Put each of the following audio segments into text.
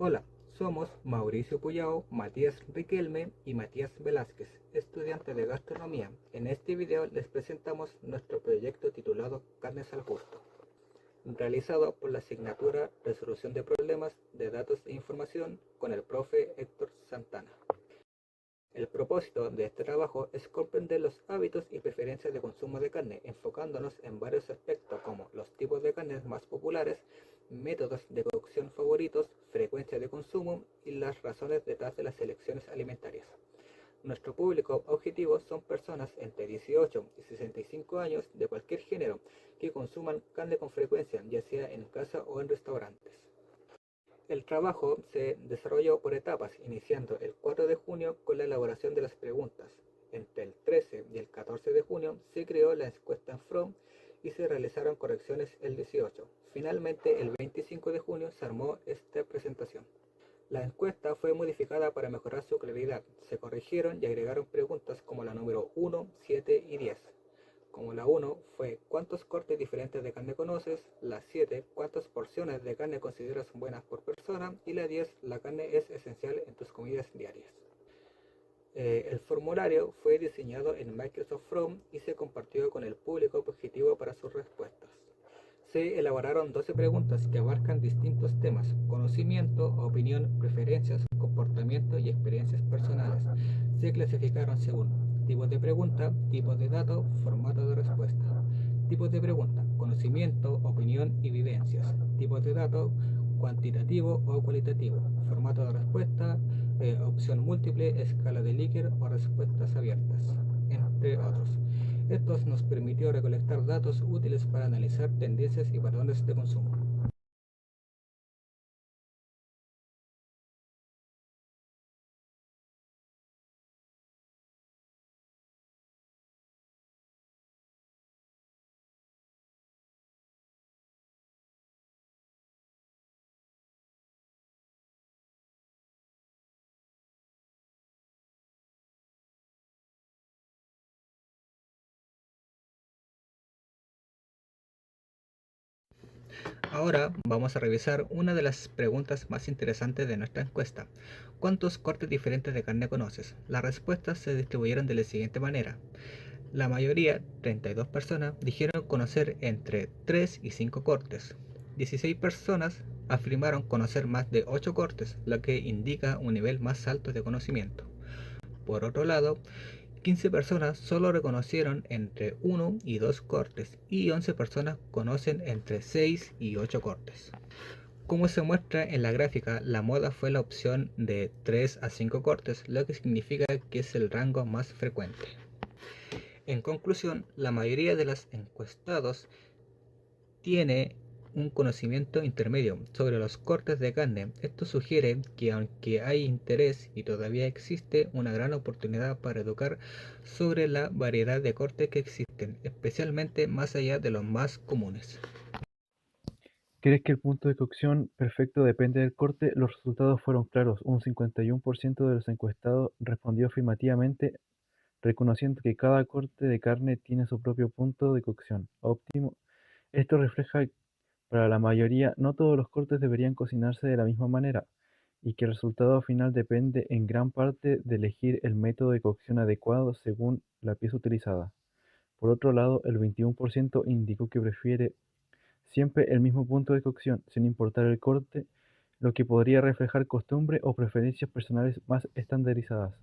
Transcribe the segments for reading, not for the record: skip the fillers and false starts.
Hola, somos Mauricio Puyao, Matías Riquelme y Matías Velázquez, estudiantes de gastronomía. En este video les presentamos nuestro proyecto titulado Carnes al Gusto, realizado por la asignatura Resolución de Problemas de Datos e Información con el profe Héctor Santana. El propósito de este trabajo es comprender los hábitos y preferencias de consumo de carne, enfocándonos en varios aspectos como los tipos de carnes más populares, métodos de cocción favoritos, frecuencia de consumo y las razones detrás de las elecciones alimentarias. Nuestro público objetivo son personas entre 18 y 65 años de cualquier género que consuman carne con frecuencia, ya sea en casa o en restaurantes. El trabajo se desarrolló por etapas, iniciando el 4 de junio con la elaboración de las preguntas. Entre el 13 y el 14 de junio se creó la encuesta en From y se realizaron correcciones el 18. Finalmente, el 25 de junio se armó esta presentación. La encuesta fue modificada para mejorar su claridad. Se corrigieron y agregaron preguntas como la número 1, 7 y 10. Como la 1 fue ¿cuántos cortes diferentes de carne conoces? La 7 ¿cuántas porciones de carne consideras buenas por persona? Y la 10 la carne es esencial en tus comidas diarias. El formulario fue diseñado en Microsoft From y se compartió con el público objetivo para sus respuestas. Se elaboraron 12 preguntas que abarcan distintos temas: conocimiento, opinión, preferencias, comportamiento y experiencias personales. Se clasificaron según tipos de pregunta, tipos de dato, formato de respuesta. Tipos de pregunta: conocimiento, opinión y vivencias. Tipos de dato: cuantitativo o cualitativo. Formato de respuesta: opción múltiple, escala de Likert o respuestas abiertas, entre otros. Esto nos permitió recolectar datos útiles para analizar tendencias y patrones de consumo. Ahora vamos a revisar una de las preguntas más interesantes de nuestra encuesta. ¿Cuántos cortes diferentes de carne conoces? Las respuestas se distribuyeron de la siguiente manera. La mayoría, 32 personas, dijeron conocer entre 3 y 5 cortes. 16 personas afirmaron conocer más de 8 cortes, lo que indica un nivel más alto de conocimiento. Por otro lado, 15 personas solo reconocieron entre 1 y 2 cortes y 11 personas conocen entre 6 y 8 cortes. Como se muestra en la gráfica, la moda fue la opción de 3 a 5 cortes, lo que significa que es el rango más frecuente. En conclusión, la mayoría de los encuestados tiene un conocimiento intermedio sobre los cortes de carne. Esto sugiere que aunque hay interés y todavía existe una gran oportunidad para educar sobre la variedad de cortes que existen, especialmente más allá de los más comunes. ¿Crees que el punto de cocción perfecto depende del corte? Los resultados fueron claros. Un 51% de los encuestados respondió afirmativamente, reconociendo que cada corte de carne tiene su propio punto de cocción óptimo. Esto refleja que para la mayoría no todos los cortes deberían cocinarse de la misma manera y que el resultado final depende en gran parte de elegir el método de cocción adecuado según la pieza utilizada. Por otro lado, el 21% indicó que prefiere siempre el mismo punto de cocción, sin importar el corte, lo que podría reflejar costumbre o preferencias personales más estandarizadas.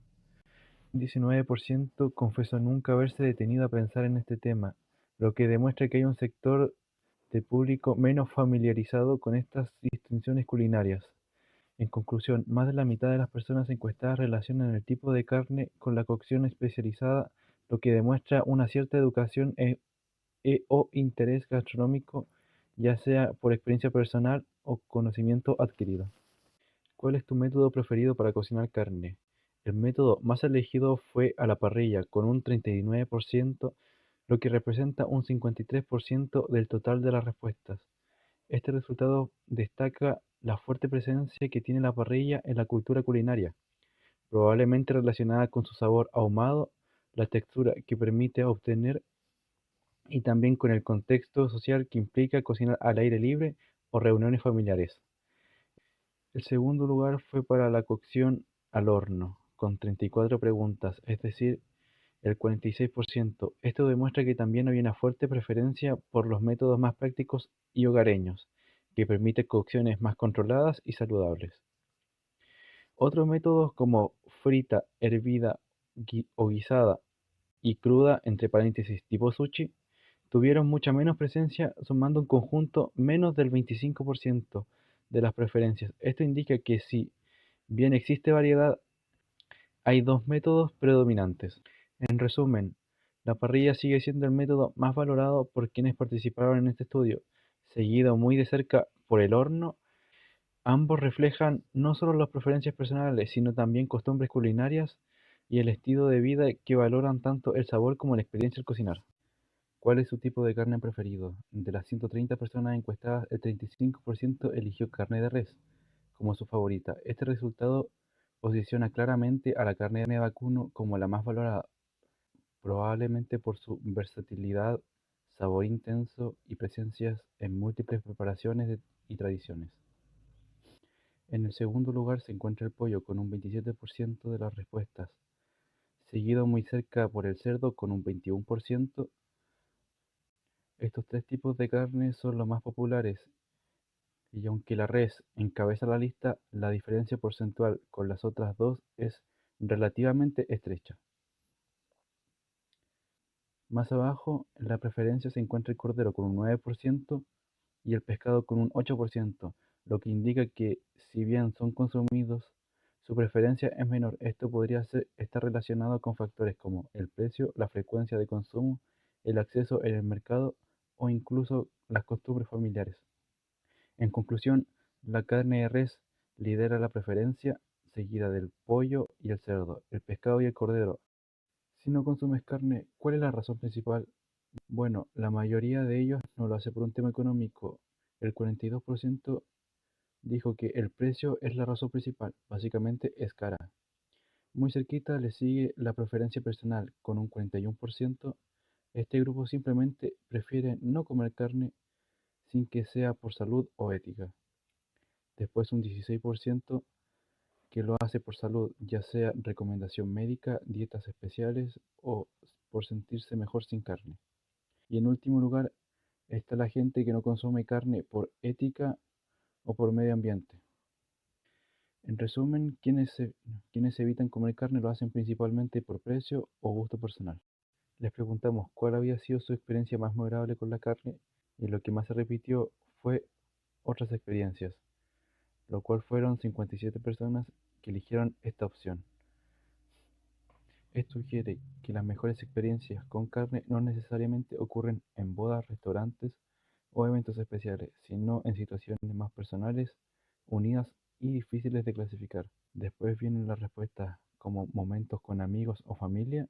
Un 19% confesó nunca haberse detenido a pensar en este tema, lo que demuestra que hay un sector de público menos familiarizado con estas distinciones culinarias. En conclusión, más de la mitad de las personas encuestadas relacionan el tipo de carne con la cocción especializada, lo que demuestra una cierta educación o interés gastronómico, ya sea por experiencia personal o conocimiento adquirido. ¿Cuál es tu método preferido para cocinar carne? El método más elegido fue a la parrilla, con un 39%, lo que representa un 53% del total de las respuestas. Este resultado destaca la fuerte presencia que tiene la parrilla en la cultura culinaria, probablemente relacionada con su sabor ahumado, la textura que permite obtener y también con el contexto social que implica cocinar al aire libre o reuniones familiares. El segundo lugar fue para la cocción al horno, con 34 preguntas, es decir, el 46%. Esto demuestra que también hay una fuerte preferencia por los métodos más prácticos y hogareños, que permiten cocciones más controladas y saludables. Otros métodos como frita, hervida o guisada y cruda, entre paréntesis tipo sushi, tuvieron mucha menos presencia, sumando un conjunto menos del 25% de las preferencias. Esto indica que si bien existe variedad, hay dos métodos predominantes. En resumen, la parrilla sigue siendo el método más valorado por quienes participaron en este estudio, seguido muy de cerca por el horno. Ambos reflejan no solo las preferencias personales, sino también costumbres culinarias y el estilo de vida que valoran tanto el sabor como la experiencia al cocinar. ¿Cuál es su tipo de carne preferido? De las 130 personas encuestadas, el 35% eligió carne de res como su favorita. Este resultado posiciona claramente a la carne de vacuno como la más valorada, probablemente por su versatilidad, sabor intenso y presencias en múltiples preparaciones y tradiciones. En el segundo lugar se encuentra el pollo con un 27% de las respuestas, seguido muy cerca por el cerdo con un 21%. Estos tres tipos de carne son los más populares y aunque la res encabeza la lista, la diferencia porcentual con las otras dos es relativamente estrecha. Más abajo, en la preferencia se encuentra el cordero con un 9% y el pescado con un 8%, lo que indica que, si bien son consumidos, su preferencia es menor. Esto podría estar relacionado con factores como el precio, la frecuencia de consumo, el acceso en el mercado o incluso las costumbres familiares. En conclusión, la carne de res lidera la preferencia, seguida del pollo y el cerdo, el pescado y el cordero. Si no consumes carne, ¿cuál es la razón principal? Bueno, la mayoría de ellos no lo hace por un tema económico. El 42% dijo que el precio es la razón principal, básicamente es cara. Muy cerquita le sigue la preferencia personal, con un 41%. Este grupo simplemente prefiere no comer carne sin que sea por salud o ética. Después un 16% que lo hace por salud, ya sea recomendación médica, dietas especiales o por sentirse mejor sin carne. Y en último lugar está la gente que no consume carne por ética o por medio ambiente. En resumen, quienes evitan comer carne lo hacen principalmente por precio o gusto personal. Les preguntamos cuál había sido su experiencia más memorable con la carne y lo que más se repitió fue otras experiencias, lo cual fueron 57 personas que eligieron esta opción. Esto sugiere que las mejores experiencias con carne no necesariamente ocurren en bodas, restaurantes o eventos especiales, sino en situaciones más personales, unidas y difíciles de clasificar. Después vienen las respuestas como momentos con amigos o familia,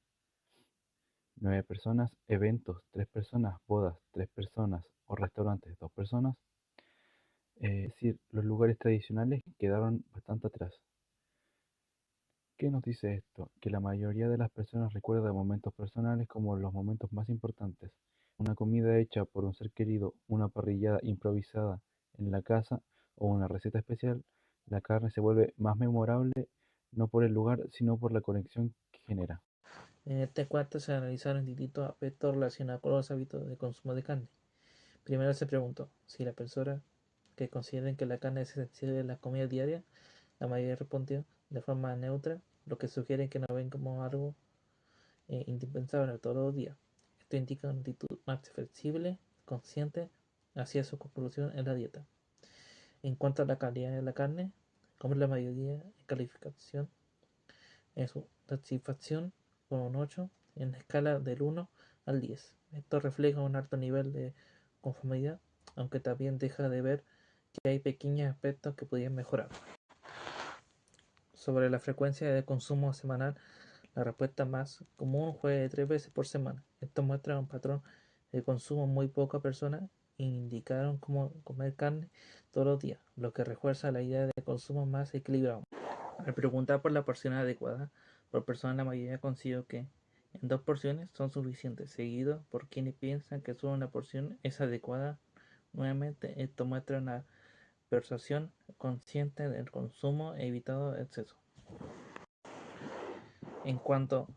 9 personas, eventos, 3 personas, bodas, 3 personas o restaurantes, 2 personas. Es decir, los lugares tradicionales quedaron bastante atrás. ¿Qué nos dice esto? Que la mayoría de las personas recuerda momentos personales como los momentos más importantes. Una comida hecha por un ser querido, una parrillada improvisada en la casa o una receta especial, la carne se vuelve más memorable no por el lugar, sino por la conexión que genera. En este encuesta se analizaron distintos aspectos relacionados con los hábitos de consumo de carne. Primero se preguntó si las personas que consideren que la carne es esencial en las comidas diarias, la mayoría respondió de forma neutra, lo que sugiere que no ven como algo indispensable todos los días. Esto indica una actitud más flexible, consciente, hacia su conclusión en la dieta. En cuanto a la calidad de la carne, como la mayoría en calificación, en su satisfacción con un 8 en la escala del 1 al 10. Esto refleja un alto nivel de conformidad, aunque también deja de ver que hay pequeños aspectos que podrían mejorar. Sobre la frecuencia de consumo semanal, la respuesta más común fue de 3 veces por semana. Esto muestra un patrón de consumo. Muy pocas personas indicaron cómo comer carne todos los días, lo que refuerza la idea de consumo más equilibrado. Al preguntar por la porción adecuada por persona, la mayoría considera que en 2 porciones son suficientes, seguido por quienes piensan que solo una porción es adecuada. Nuevamente, esto muestra una persuasión consciente del consumo, evitado exceso. En cuanto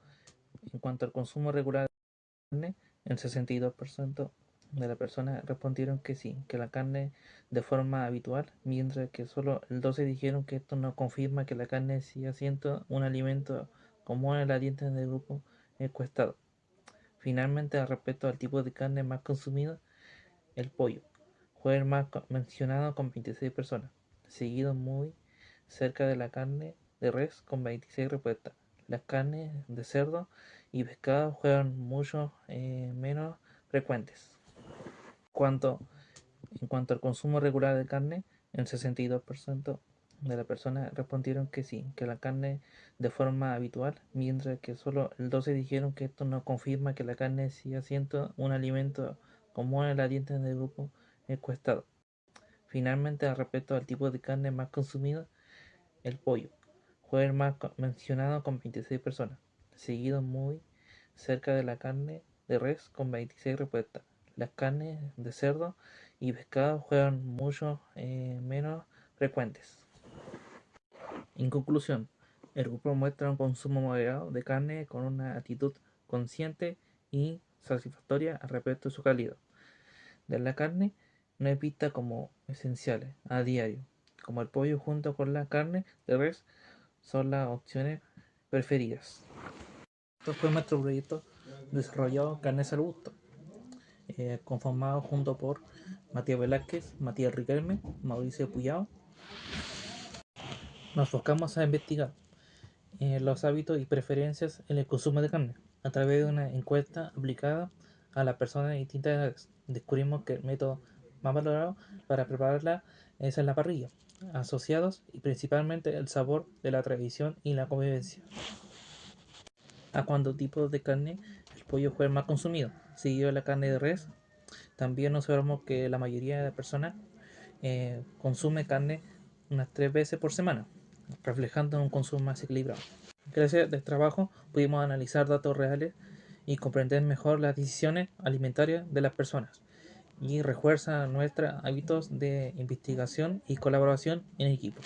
al consumo regular de carne, el 62% de las personas respondieron que sí, que la carne de forma habitual, mientras que solo el 12% dijeron que esto no confirma que la carne siga siendo un alimento común en la dieta del grupo encuestado. Finalmente, respecto al tipo de carne más consumido, el pollo fue el más mencionado con 26 personas, seguido muy cerca de la carne de res con 26 respuestas. Las carnes de cerdo y pescado fueron mucho menos frecuentes. En cuanto al consumo regular de carne, el 62% de las personas respondieron que sí, que la carne de forma habitual, mientras que solo el 12% dijeron que esto no confirma que la carne siga siendo un alimento común en la dieta del grupo encuestado. Finalmente, respecto al tipo de carne más consumido, el pollo fue el más mencionado con 26 personas, seguido muy cerca de la carne de res con 26 respuestas. Las carnes de cerdo y pescado fueron mucho menos frecuentes. En conclusión, el grupo muestra un consumo moderado de carne con una actitud consciente y satisfactoria respecto a su calidad de la carne, no es vista como esenciales a diario, como el pollo junto con la carne de res son las opciones preferidas. Esto fue nuestro proyecto desarrollado Carnes al Gusto, conformado junto por Matías Velázquez, Matías Riquelme, Mauricio Puyao. Nos enfocamos a investigar los hábitos y preferencias en el consumo de carne a través de una encuesta aplicada a las personas de distintas edades. Descubrimos que el método más valorado para prepararla es en la parrilla, asociados y principalmente el sabor de la tradición y la convivencia. A cuántos tipos de carne el pollo fue el más consumido, seguido de la carne de res. También observamos que la mayoría de las personas consume carne unas 3 veces por semana, reflejando un consumo más equilibrado. Gracias a este trabajo pudimos analizar datos reales y comprender mejor las decisiones alimentarias de las personas y refuerza nuestros hábitos de investigación y colaboración en equipo.